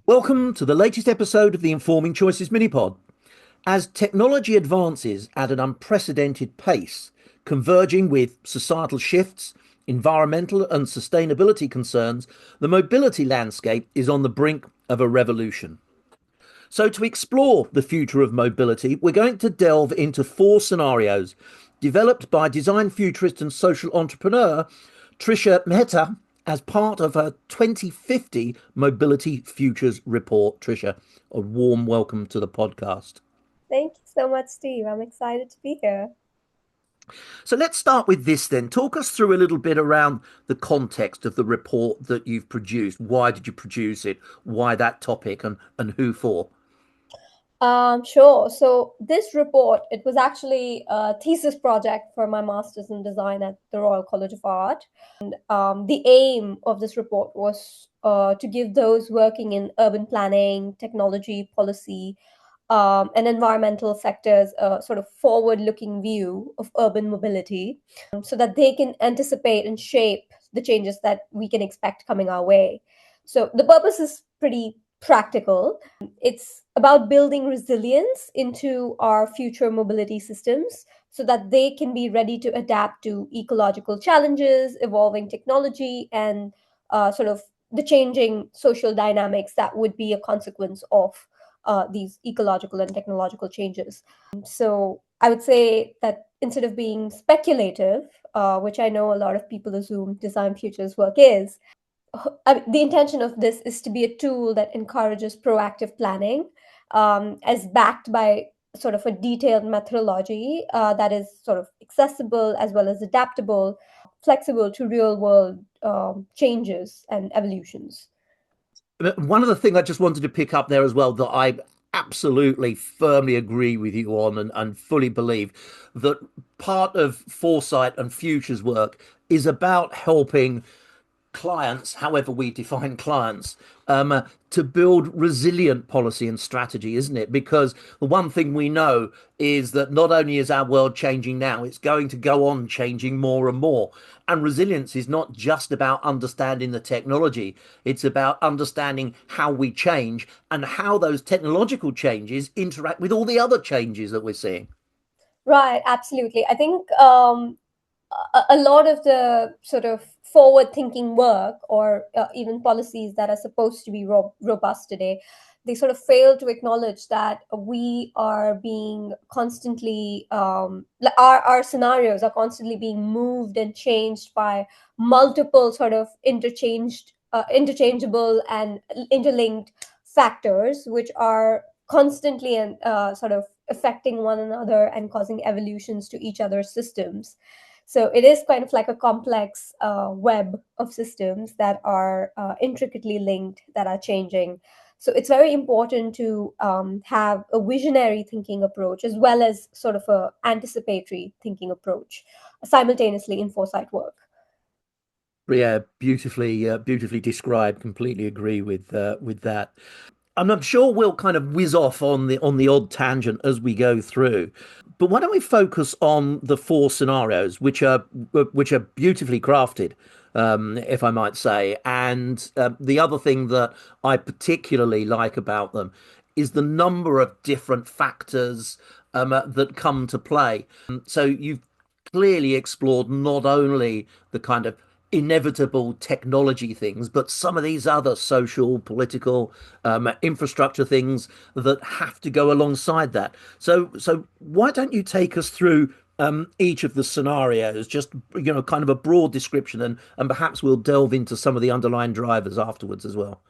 Welcome to the latest episode of the Informing Choices Minipod. As technology advances at an unprecedented pace, converging with societal shifts, environmental and sustainability concerns, the mobility landscape is on the brink of a revolution. So, to explore the future of mobility, we're going to delve into four scenarios developed by design futurist and social entrepreneur Trisha Mehta as part of her 2050 Mobility Futures report. Trisha, a warm welcome to the podcast. Thank you so much, Steve. I'm excited to be here. So let's start with this then. Talk us through a little bit around the context of the report that you've produced. Why did you produce it? Why that topic and who for? Sure. So this report, it was actually a thesis project for my master's in design at the Royal College of Art. The aim of this report was to give those working in urban planning, technology, policy, and environmental sectors a sort of forward-looking view of urban mobility, so that they can anticipate and shape the changes that we can expect coming our way. So the purpose is pretty practical. It's about building resilience into our future mobility systems so that they can be ready to adapt to ecological challenges, evolving technology, and sort of the changing social dynamics that would be a consequence of these ecological and technological changes. So I would say that instead of being speculative, which I know a lot of people assume design futures work is, the intention of this is to be a tool that encourages proactive planning, as backed by sort of a detailed methodology that is sort of accessible as well as adaptable, flexible to real world changes and evolutions. One of the things I just wanted to pick up there as well that I absolutely firmly agree with you on and fully believe that part of foresight and futures work is about helping clients, however we define clients, to build resilient policy and strategy, isn't it? Because the one thing we know is that not only is our world changing now, it's going to go on changing more and more. And resilience is not just about understanding the technology, it's about understanding how we change and how those technological changes interact with all the other changes that we're seeing. Right, absolutely. I think a lot of the sort of forward thinking work or even policies that are supposed to be robust today, they sort of fail to acknowledge that we are being constantly, our scenarios are constantly being moved and changed by multiple sort of interchangeable and interlinked factors, which are constantly and sort of affecting one another and causing evolutions to each other's systems. So it is kind of like a complex web of systems that are intricately linked, that are changing. So it's very important to have a visionary thinking approach as well as sort of a anticipatory thinking approach simultaneously in foresight work. Yeah, beautifully described. Completely agree with that. And I'm sure we'll kind of whiz off on the odd tangent as we go through. But why don't we focus on the four scenarios, which are beautifully crafted, if I might say. And the other thing that I particularly like about them is the number of different factors that come to play. So you've clearly explored not only the kind of inevitable technology things, but some of these other social, political, infrastructure things that have to go alongside that. So why don't you take us through each of the scenarios, just kind of a broad description, and perhaps we'll delve into some of the underlying drivers afterwards as well.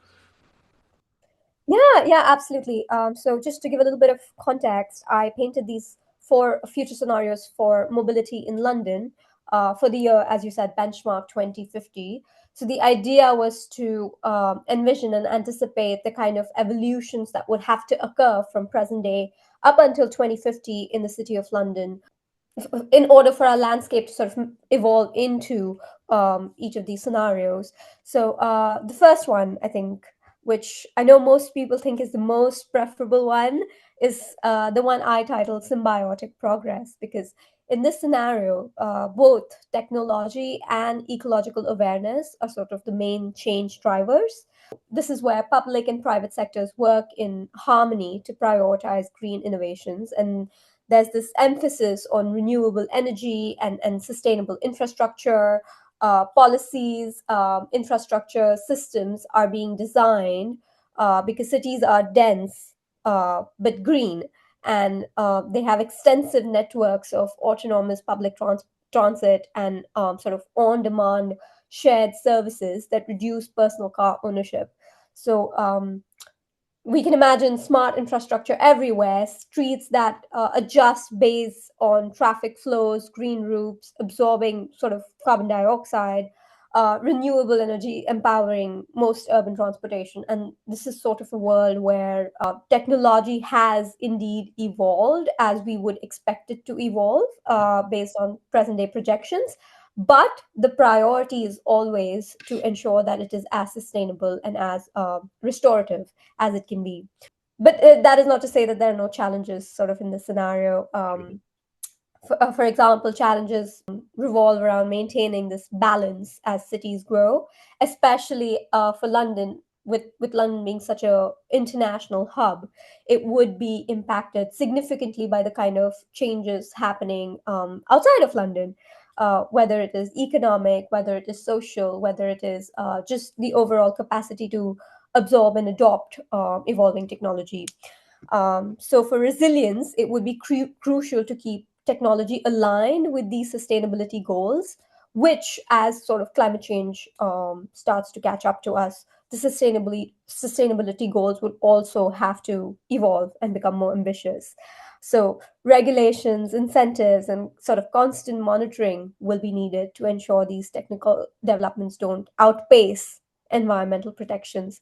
Yeah, absolutely. So just to give a little bit of context, I painted these four future scenarios for mobility in London for the year, as you said, benchmark 2050. So the idea was to envision and anticipate the kind of evolutions that would have to occur from present day up until 2050 in the city of London in order for our landscape to sort of evolve into each of these scenarios. So the first one, I think, which I know most people think is the most preferable one, is the one I titled Symbiotic Progress, because in this scenario, both technology and ecological awareness are sort of the main change drivers. This is where public and private sectors work in harmony to prioritize green innovations. And there's this emphasis on renewable energy and sustainable infrastructure. Policies, infrastructure systems are being designed because cities are dense but green, and they have extensive networks of autonomous public transit and sort of on demand shared services that reduce personal car ownership. So, we can imagine smart infrastructure everywhere, streets that adjust based on traffic flows, green roofs, absorbing sort of carbon dioxide, renewable energy empowering most urban transportation. And this is sort of a world where technology has indeed evolved as we would expect it to evolve based on present day projections. But the priority is always to ensure that it is as sustainable and as restorative as it can be. But that is not to say that there are no challenges sort of in this scenario. For example, challenges revolve around maintaining this balance as cities grow, especially for London. With London being such a international hub, it would be impacted significantly by the kind of changes happening outside of London, whether it is economic, whether it is social, whether it is just the overall capacity to absorb and adopt evolving technology. So, for resilience, it would be crucial to keep technology aligned with these sustainability goals, which, as sort of climate change starts to catch up to us, the sustainability goals would also have to evolve and become more ambitious. So, regulations, incentives, and sort of constant monitoring will be needed to ensure these technical developments don't outpace environmental protections.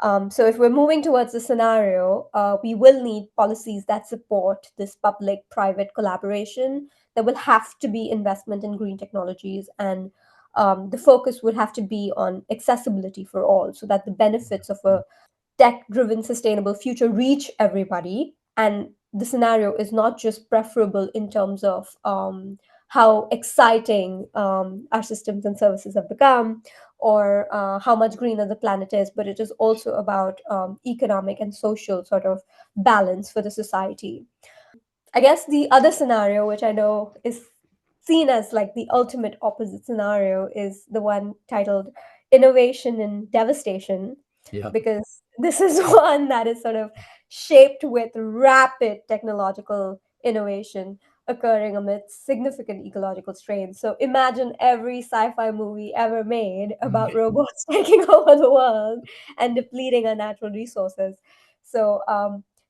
So, if we're moving towards the scenario, we will need policies that support this public private collaboration. There will have to be investment in green technologies, and the focus would have to be on accessibility for all so that the benefits of a tech driven sustainable future reach everybody. And the scenario is not just preferable in terms of how exciting our systems and services have become, or how much greener the planet is, but it is also about economic and social sort of balance for the society. I guess the other scenario, which I know is seen as like the ultimate opposite scenario, is the one titled Innovation and Devastation, Yeah. because this is one that is sort of shaped with rapid technological innovation occurring amidst significant ecological strain. So imagine every sci-fi movie ever made about robots taking over the world and depleting our natural resources. So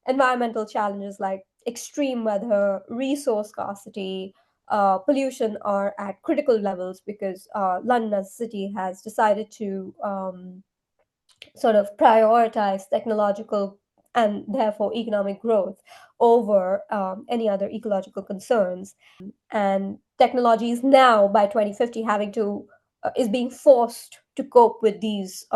environmental challenges like extreme weather, resource scarcity, pollution are at critical levels because London as a city has decided to sort of prioritize technological and therefore economic growth over any other ecological concerns. And technology is now by 2050 having to is being forced to cope with these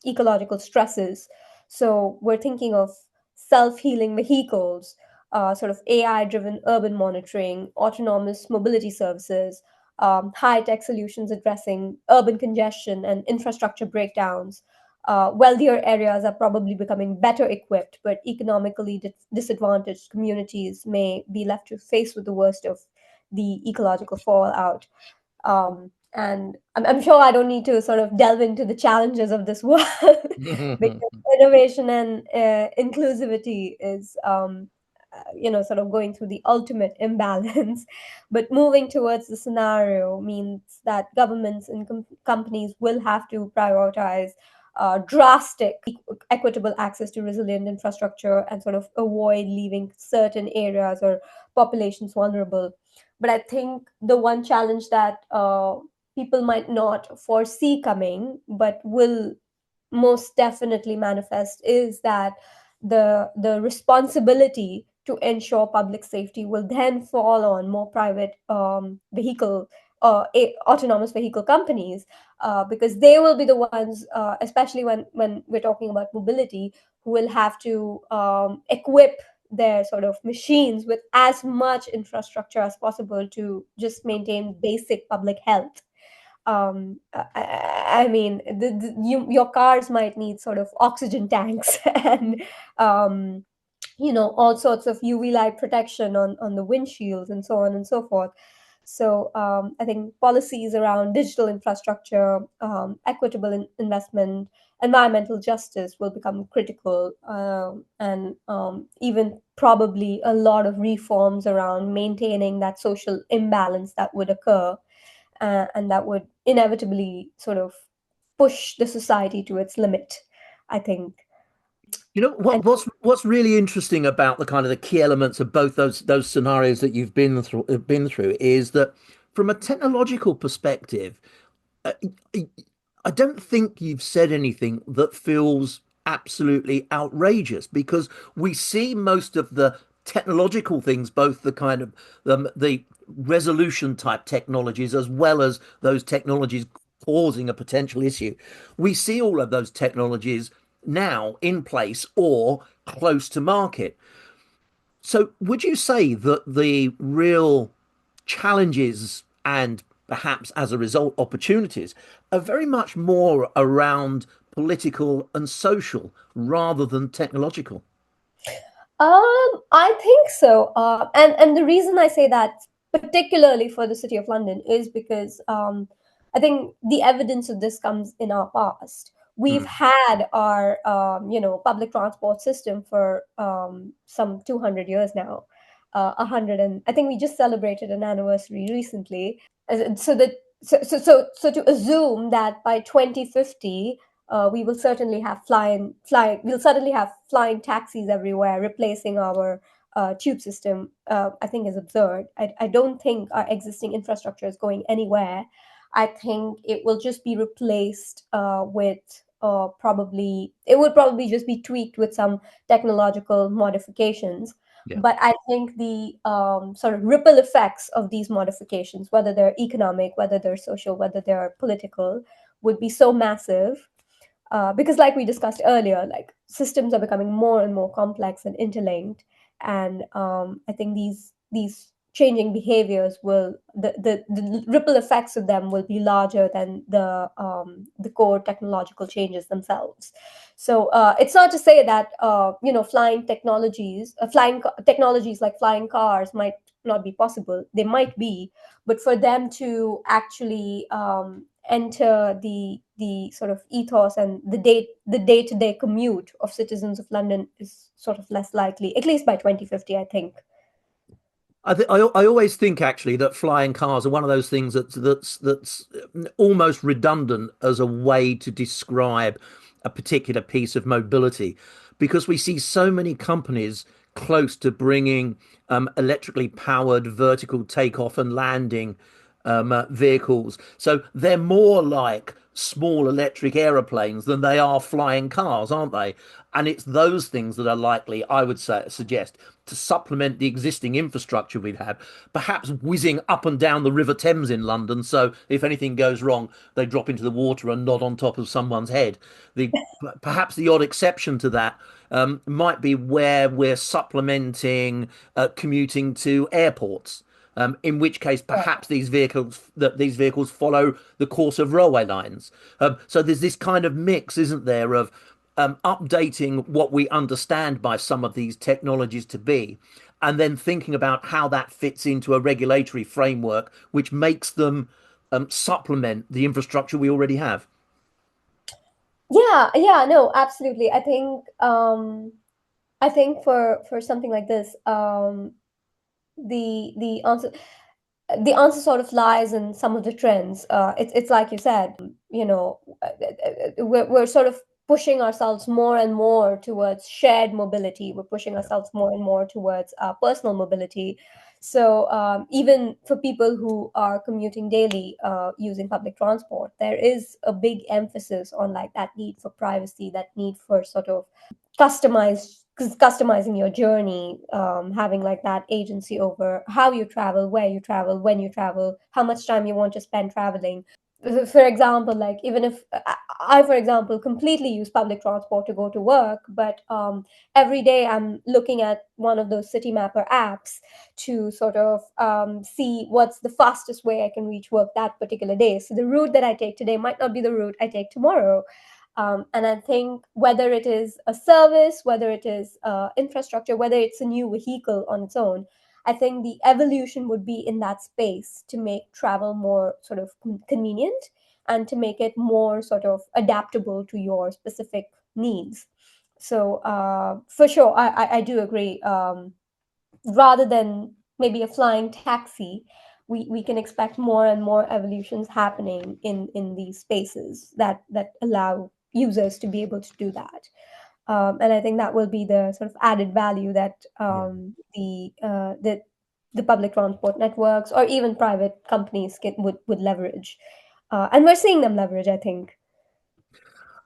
ecological stresses. So we're thinking of self-healing vehicles, sort of AI driven urban monitoring, autonomous mobility services, high-tech solutions addressing urban congestion and infrastructure breakdowns. Wealthier areas are probably becoming better equipped, but economically disadvantaged communities may be left to face with the worst of the ecological fallout. And I'm sure I don't need to sort of delve into the challenges of this world because innovation and inclusivity is, sort of going through the ultimate imbalance. But moving towards the scenario means that governments and companies will have to prioritize drastic equitable access to resilient infrastructure and sort of avoid leaving certain areas or populations vulnerable. But I think the one challenge that people might not foresee coming, but will most definitely manifest, is that the responsibility to ensure public safety will then fall on more private vehicle autonomous vehicle companies, because they will be the ones, especially when we're talking about mobility, who will have to equip their sort of machines with as much infrastructure as possible to just maintain basic public health. I mean, your cars might need sort of oxygen tanks and all sorts of UV light protection on the windshields and so on and so forth. So I think policies around digital infrastructure, equitable investment, environmental justice will become critical, and even probably a lot of reforms around maintaining that social imbalance that would occur, and that would inevitably sort of push the society to its limit, I think. You know And what's really interesting about the kind of the key elements of both those scenarios that you've been through is that from a technological perspective, uh, I don't think you've said anything that feels absolutely outrageous because we see most of the technological things, both the kind of the resolution type technologies as well as those technologies causing a potential issue. We see all of those technologies now in place or close to market. So, would you say that the real challenges and perhaps as a result opportunities are very much more around political and social rather than technological? I think so. And the reason I say that, particularly for the City of London, is because I think the evidence of this comes in our past. We've Mm, had our, public transport system for some 200 years now. 100, and I think we just celebrated an anniversary recently. So that so to assume that by 2050 we will certainly have we'll certainly have flying taxis everywhere replacing our tube system, I think is absurd. I don't think our existing infrastructure is going anywhere. I think it will just be replaced with probably it would probably just be tweaked with some technological modifications. yeah. But I think the sort of ripple effects of these modifications, whether they're economic, whether they're social, whether they're political, would be so massive, because like we discussed earlier, like systems are becoming more and more complex and interlinked, and I think these changing behaviors will the ripple effects of them will be larger than the core technological changes themselves. So it's not to say that technologies like flying cars might not be possible. They might be, but for them to actually enter the sort of ethos and the day-to-day commute of citizens of London is sort of less likely, at least by 2050, I think. I always think actually that flying cars are one of those things that's almost redundant as a way to describe a particular piece of mobility, because we see so many companies close to bringing electrically powered vertical takeoff and landing vehicles. So they're more like small electric aeroplanes than they are flying cars, aren't they? And it's those things that are likely, I would suggest, to supplement the existing infrastructure we've had, perhaps whizzing up and down the River Thames in London. So if anything goes wrong, they drop into the water and not on top of someone's head. The Perhaps the odd exception to that might be where we're supplementing commuting to airports. In which case, perhaps these vehicles follow the course of railway lines. So there's this kind of mix, isn't there, of updating what we understand by some of these technologies to be, and then thinking about how that fits into a regulatory framework which makes them supplement the infrastructure we already have. Yeah, yeah, no, absolutely. I think for something like this, the answer sort of lies in some of the trends. It's like you said, we're sort of pushing ourselves more and more towards shared mobility. We're pushing ourselves more and more towards personal mobility. So even for people who are commuting daily using public transport, there is a big emphasis on like that need for privacy, that need for sort of customizing your journey, having like that agency over how you travel, where you travel, when you travel, how much time you want to spend traveling. For example, like even if for example, completely use public transport to go to work, but every day I'm looking at one of those city mapper apps to sort of see what's the fastest way I can reach work that particular day. So the route that I take today might not be the route I take tomorrow. And I think whether it is a service, whether it is infrastructure, whether it's a new vehicle on its own, I think the evolution would be in that space to make travel more sort of convenient and to make it more sort of adaptable to your specific needs. So for sure, I do agree. Rather than maybe a flying taxi, we can expect more and more evolutions happening in these spaces that allow users to be able to do that. And I think that will be the sort of added value that the public transport networks or even private companies would leverage. And we're seeing them leverage, I think.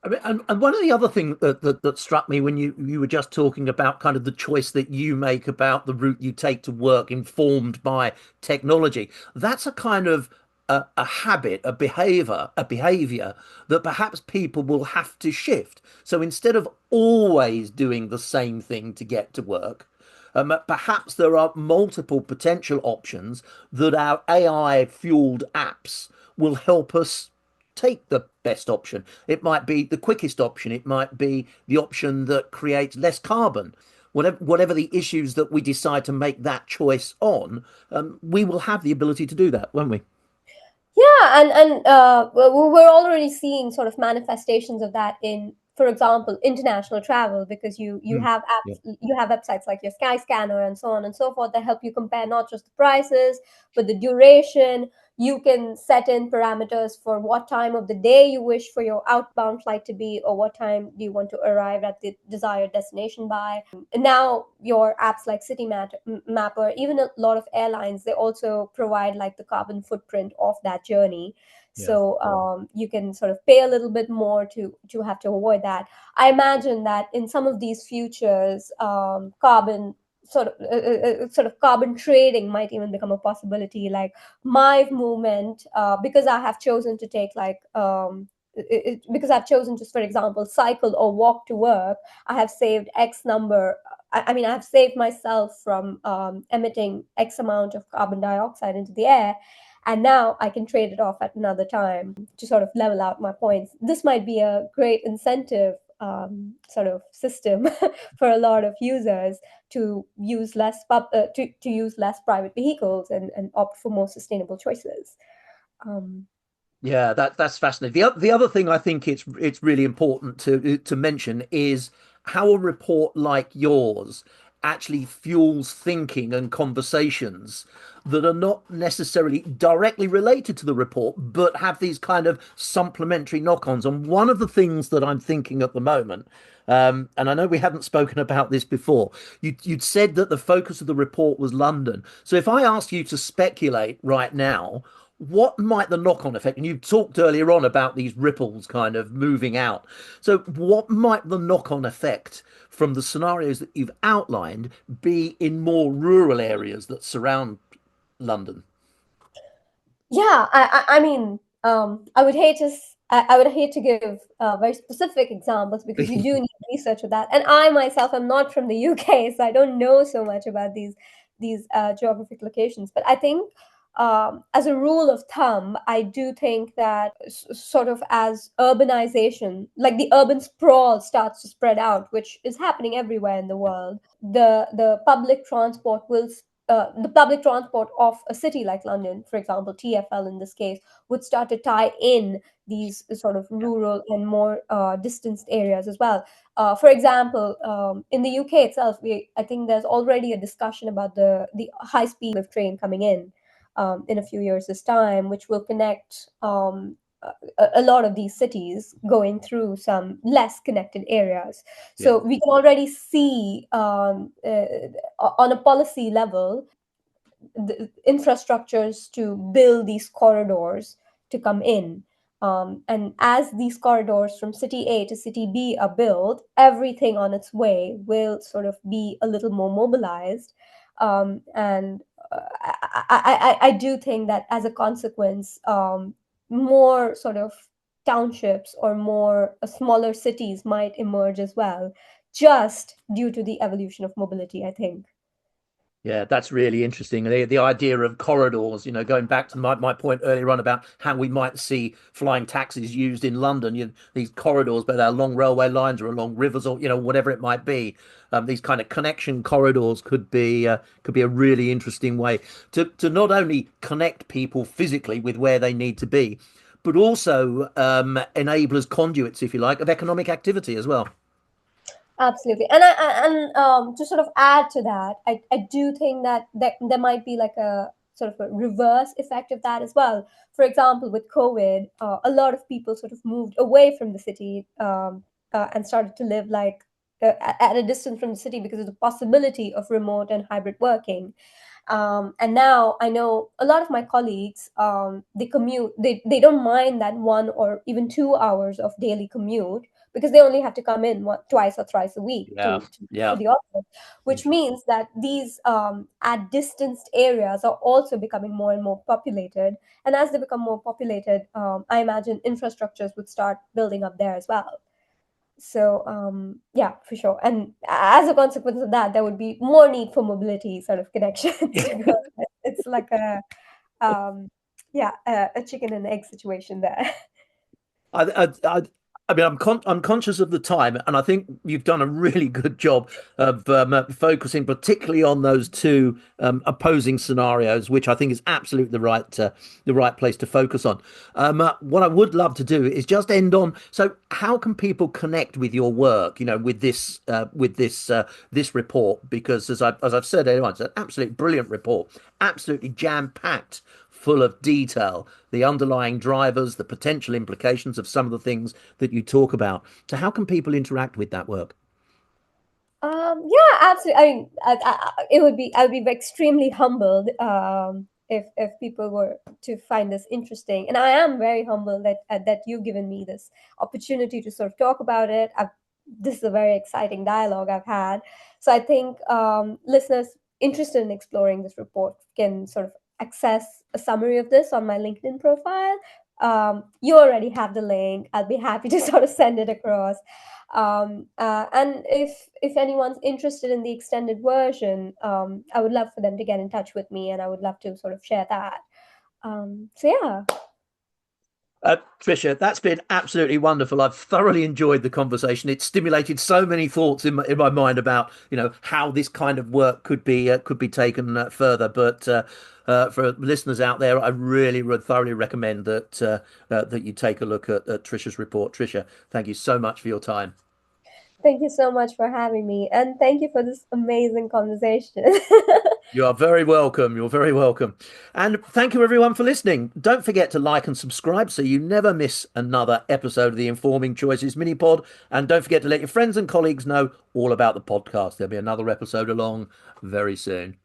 I mean, and one of the other things that struck me when you were just talking about kind of the choice that you make about the route you take to work informed by technology, that's a kind of a habit, a behavior that perhaps people will have to shift. So instead of always doing the same thing to get to work, perhaps there are multiple potential options that our AI fueled apps will help us take the best option. It might be the quickest option. It might be the option that creates less carbon. Whatever the issues that we decide to make that choice on, we will have the ability to do that, won't we? Yeah, and we're already seeing sort of manifestations of that in, for example, international travel, because you Mm. have Yeah. you have websites like your Sky Scanner and so on and so forth that help you compare not just the prices but the duration. You can set in parameters for what time of the day you wish for your outbound flight to be, or what time do you want to arrive at the desired destination by. And now your apps like Mapper, even a lot of airlines, they also provide like the carbon footprint of that journey. Yeah. So you can sort of pay a little bit more to have to avoid that. I imagine that in some of these futures, carbon sort of carbon trading might even become a possibility. Like my movement, because I have chosen to take like because I've chosen to, for example, cycle or walk to work, I have saved X number. I mean, I've saved myself from emitting X amount of carbon dioxide into the air. And now I can trade it off at another time to sort of level out my points. This might be a great incentive sort of system for a lot of users to use to use less private vehicles and opt for more sustainable choices. Um, Yeah, that's fascinating. The other thing I think it's really important to mention is how a report like yours actually fuels thinking and conversations that are not necessarily directly related to the report, but have these kind of supplementary knock-ons. And one of the things that I'm thinking at the moment, and I know we haven't spoken about this before, you'd said that the focus of the report was London. So if I ask you to speculate right now, what might the knock-on effect, and you talked earlier on about these ripples kind of moving out, so what might the knock-on effect from the scenarios that you've outlined be in more rural areas that surround London? yeah, I mean, I would hate I would hate to give very specific examples because you do need research for that. And I myself am not from the UK, so I don't know so much about these geographic locations. But I think, as a rule of thumb, I do think that sort of as urbanization, like the urban sprawl starts to spread out, which is happening everywhere in the world, the public transport will the public transport of a city like London, for example, TFL in this case, would start to tie in these sort of rural and more distanced areas as well. For example, in the UK itself, I think there's already a discussion about the high speed lift train coming in a few years' time, which will connect a lot of these cities going through some less connected areas. Yeah. So we can already see on a policy level the infrastructures to build these corridors to come in. And as these corridors from city A to city B are built, everything on its way will sort of be a little more mobilized. And I do think that as a consequence, more sort of townships or more smaller cities might emerge as well, just due to the evolution of mobility, I think. Yeah, that's really interesting. The idea of corridors, going back to my point earlier on about how we might see flying taxis used in London, these corridors, whether they're along railway lines or along rivers or, whatever it might be. These kind of connection corridors could be a really interesting way to not only connect people physically with where they need to be, but also enable as conduits, if you like, of economic activity as well. Absolutely, and to sort of add to that, I do think that there might be like a sort of a reverse effect of that as well. For example, with COVID, a lot of people sort of moved away from the city, and started to live like at a distance from the city because of the possibility of remote and hybrid working. And now I know a lot of my colleagues, they commute, they don't mind that 1 or even 2 hours of daily commute because they only have to come in twice or thrice a week Yeah, to yeah. the office, which means that these at distanced areas are also becoming more and more populated. And as they become more populated, I imagine infrastructures would start building up there as well. So yeah, for sure. And as a consequence of that, there would be more need for mobility sort of connections to go. It's like a um, yeah, a chicken and egg situation there. I mean, I'm conscious of the time, and I think you've done a really good job of focusing particularly on those two opposing scenarios, which I think is absolutely the right place to focus on. What I would love to do is just end on. So, how can people connect with your work? With this report, because as I've said earlier on, it's an absolutely brilliant report, absolutely jam packed full of detail, the underlying drivers, the potential implications of some of the things that you talk about. So, how can people interact with that work? Yeah, absolutely. I mean, I would be extremely humbled if people were to find this interesting, and I am very humbled that you've given me this opportunity to sort of talk about it. This is a very exciting dialogue I've had, so I think listeners interested in exploring this report can sort of access a summary of this on my LinkedIn profile. You already have the link. I'll be happy to sort of send it across. And if anyone's interested in the extended version, I would love for them to get in touch with me, and I would love to sort of share that. So yeah, Trisha, that's been absolutely wonderful. I've thoroughly enjoyed the conversation. It stimulated so many thoughts in my mind about how this kind of work could be taken further. But for listeners out there, I really would thoroughly recommend that you take a look at Trisha's report. Trisha, thank you so much for your time. thank you so much for having me, and thank you for this amazing conversation. You are very welcome. You're very welcome. And thank you everyone for listening. Don't forget to like and subscribe so you never miss another episode of the Informing Choices mini pod. And don't forget to let your friends and colleagues know all about the podcast. There'll be another episode along very soon.